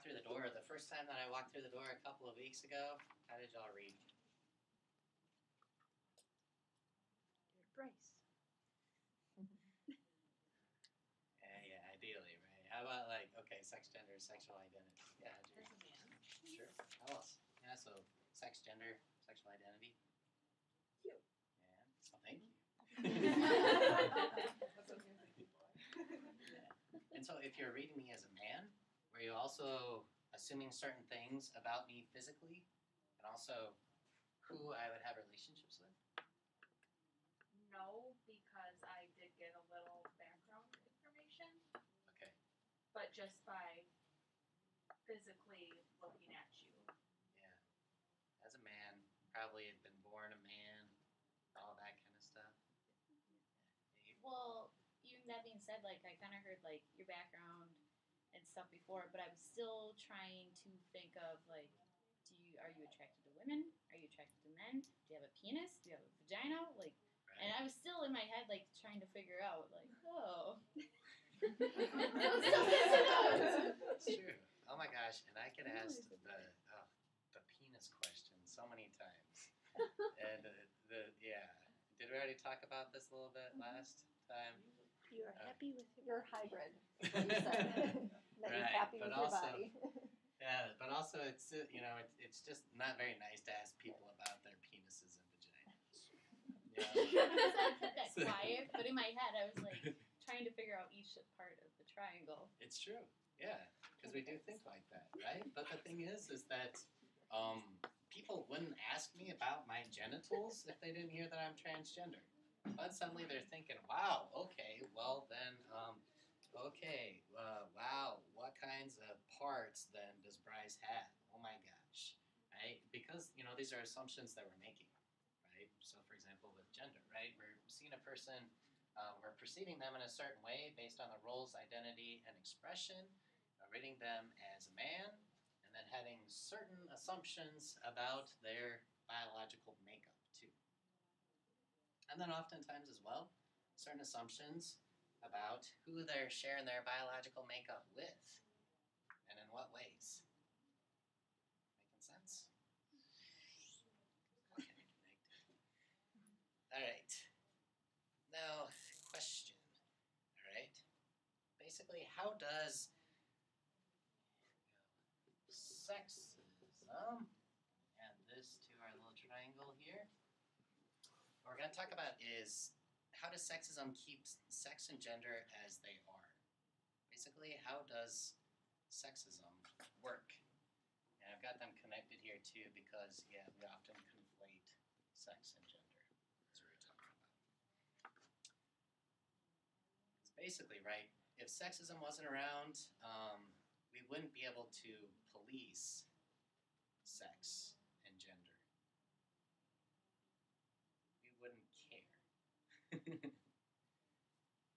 walk through the door, the first time that I walked through the door a couple of weeks ago, how did y'all read? Bryce. Yeah, ideally, right? How about like, okay, sex, gender, sexual identity? Yeah, As a man. sure. How else? Yeah, so sex, gender, sexual identity. Cute. Yeah, so thank you. And so if you're reading me as a man, were you also assuming certain things about me physically and also who I would have relationships with? No, because I did get a little background information, Okay. but just by physically looking at you. Yeah. As a man, probably had been born a man, all that kind of stuff. Yeah. Well, even that being said, like, I kind of heard, like, your background and stuff before, but I'm still trying to think of, like, are you attracted to women? Are you attracted to men? Do you have a penis? Do you have a vagina? Like, Right. and I was still in my head, like, trying to figure out, like, oh. It was so It's true. Oh my gosh, and I get asked the penis question so many times. And yeah. Did we already talk about this a little bit last time? You are happy with You're hybrid, is what you said. That you're happy but with also, your body. Yeah, but also it's it's just not very nice to ask people about their penises and vaginas. I kept that quiet, but in my head, I was, like, trying to figure out each part of the triangle. It's true, yeah, because we do think like that, right? But the thing is that people wouldn't ask me about my genitals if they didn't hear that I'm transgender. But suddenly they're thinking, wow, okay, well then, wow, what kinds of parts then does Bryce have? Oh my gosh, right? Because, these are assumptions that we're making, right? So for example, with gender, right? We're seeing a person, we're perceiving them in a certain way based on their roles, identity, and expression, rating them as a man, and then having certain assumptions about their biological makeup too. And then oftentimes as well, certain assumptions about who they're sharing their biological makeup with, and in what ways. Making sense? Okay, connected. All right. Now, question. All right. Basically, how does sexism, add this to our little triangle here. What we're going to talk about is how does sexism keep sex and gender as they are? Basically, how does sexism work? And I've got them connected here too because, yeah, we often conflate sex and gender, as we were talking about. It's basically, right, if sexism wasn't around, we wouldn't be able to police sex and gender. We wouldn't care.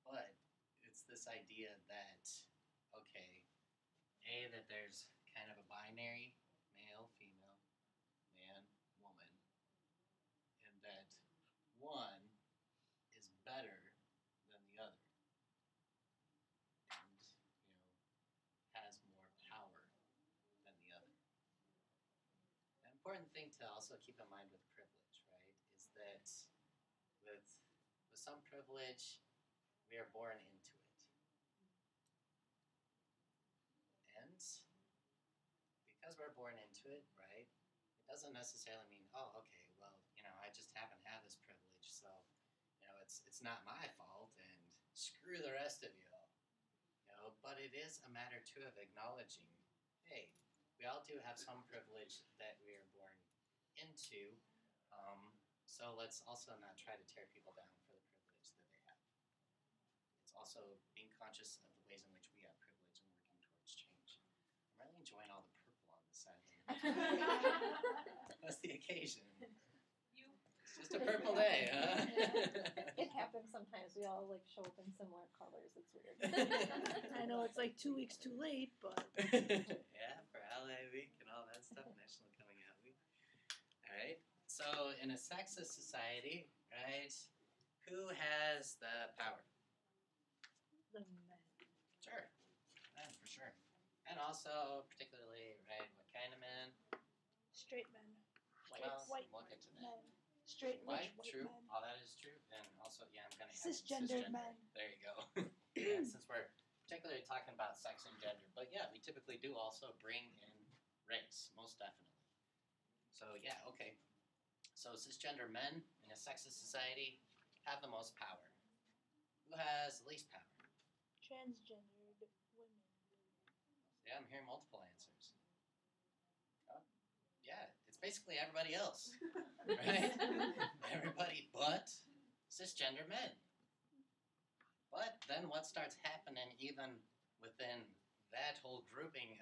But it's this idea that, okay, that there's kind of a binary, male, female, man, woman, and that one is better than the other and, has more power than the other. An important thing to also keep in mind with privilege, right, is that with some privilege, we are born into it. And because we're born into it, right, it doesn't necessarily mean, oh, okay, well, I just happen to have this privilege, so, it's not my fault, and screw the rest of you. But it is a matter, too, of acknowledging, hey, we all do have some privilege that we are born into, so let's also not try to tear people down for the privilege that they have. It's also being conscious of the ways in which we have privilege and working towards change. I'm really enjoying all the purple on this side. What's the occasion? It's just a purple day, huh? It happens sometimes. We all show up in similar colors. It's weird. I know it's like 2 weeks too late, but yeah, for Ally Week and all that stuff, National Coming Out Week. All right. So in a sexist society, right, who has the power? the men. Sure, yeah, for sure. And also, particularly, right, what kind of men? Straight men. Well, White we'll get to that. men. Straight rich White, white true. men. All that is true. And also, yeah, I'm going to Cisgendered men. There you go. Yeah, since we're particularly talking about sex and gender. But yeah, we typically do also bring in race, most definitely. So yeah, okay. So cisgender men in a sexist society have the most power. Who has the least power? Transgendered women. Yeah, I'm hearing multiple answers. Oh, yeah, it's basically everybody else, right? Everybody but cisgender men. But then what starts happening even within that whole grouping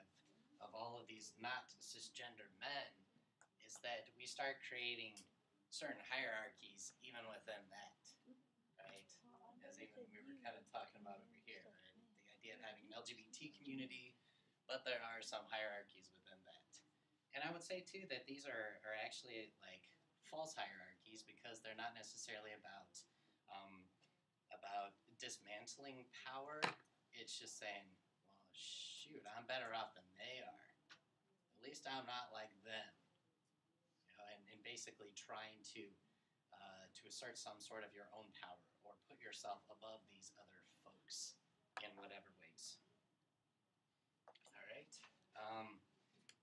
of all of these not cisgender men is that we start creating certain hierarchies even within that, right? As even we were kind of talking about over here, right? The idea of having an LGBT community, but there are some hierarchies within that. And I would say too that these are actually like false hierarchies because they're not necessarily about dismantling power. It's just saying, well, shoot, I'm better off than they are. At least I'm not like them. You know, and basically trying to assert some sort of your own power or put yourself above these other folks in whatever ways. All right.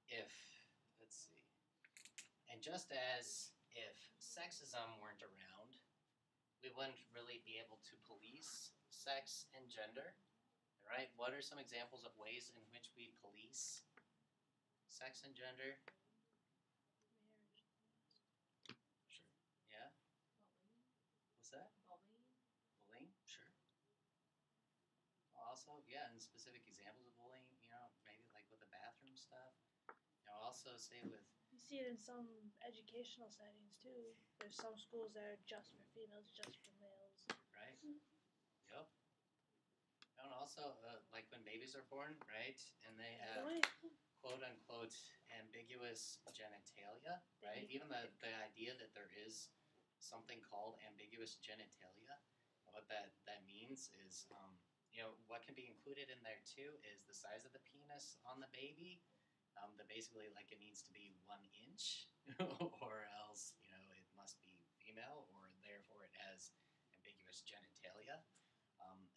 If let's see, and just as if sexism weren't around, we wouldn't really be able to police sex and gender, right? What are some examples of ways in which we police sex and gender? Sure. Yeah. What's that? Bullying. Sure. Also, yeah, and specific examples of bullying, you know, maybe like with the bathroom stuff. You know, also say with. You see it in some educational settings too. There's some schools that are just for females, just for males. Right. Yep. And also, like when babies are born, right, and they have quote unquote ambiguous genitalia, right? Even the idea that there is something called ambiguous genitalia, what that means is, you know, what can be included in there too is the size of the penis on the baby. That basically like it needs to be 1 inch, or else you know it must be female, or therefore it has ambiguous genitalia.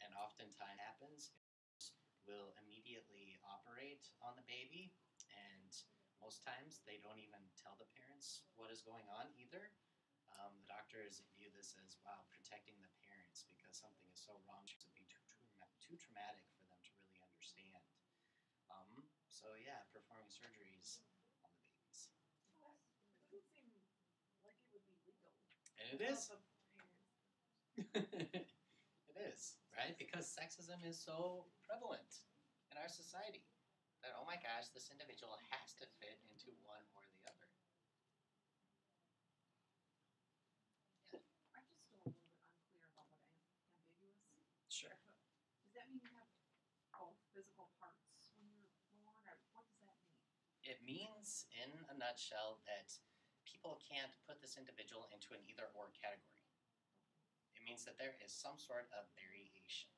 And oftentimes happens will immediately operate on the baby, and most times they don't even tell the parents what is going on either. The doctors view this as, wow, protecting the parents because something is so wrong, it would be too traumatic for them to really understand. So yeah, performing surgeries on the babies. Doesn't seem like it would be legal. And it is. It is, right? Because sexism is so prevalent in our society that, oh my gosh, this individual has to fit into one or the other. I'm just still a little bit unclear about what ambiguous. Sure. Does that mean you have both physical parts when you're born, or what does that mean? It means, in a nutshell, that people can't put this individual into an either-or category. It means that there is some sort of variation.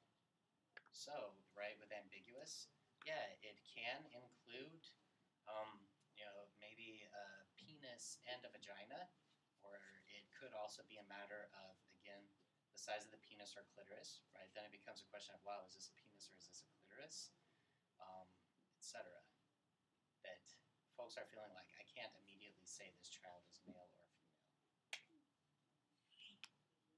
So, right, with ambiguous, yeah, it can include, you know, maybe a penis and a vagina, or it could also be a matter of, again, the size of the penis or clitoris, right? Then it becomes a question of, wow, is this a penis or is this a clitoris, etc. That folks are feeling like, I can't immediately say this child is male or female.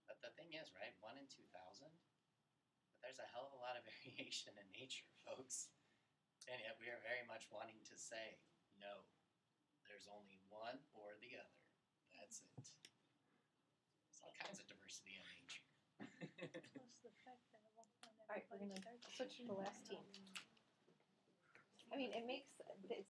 But the thing is, right, 1 in 2,000, but there's a hell of a lot of variation in nature, folks. And yet we are very much wanting to say, no, there's only one or the other. That's it. There's all kinds of diversity in nature. Plus the fact that at one point Alright, we're gonna everybody starts switch to the last team. I mean, it makes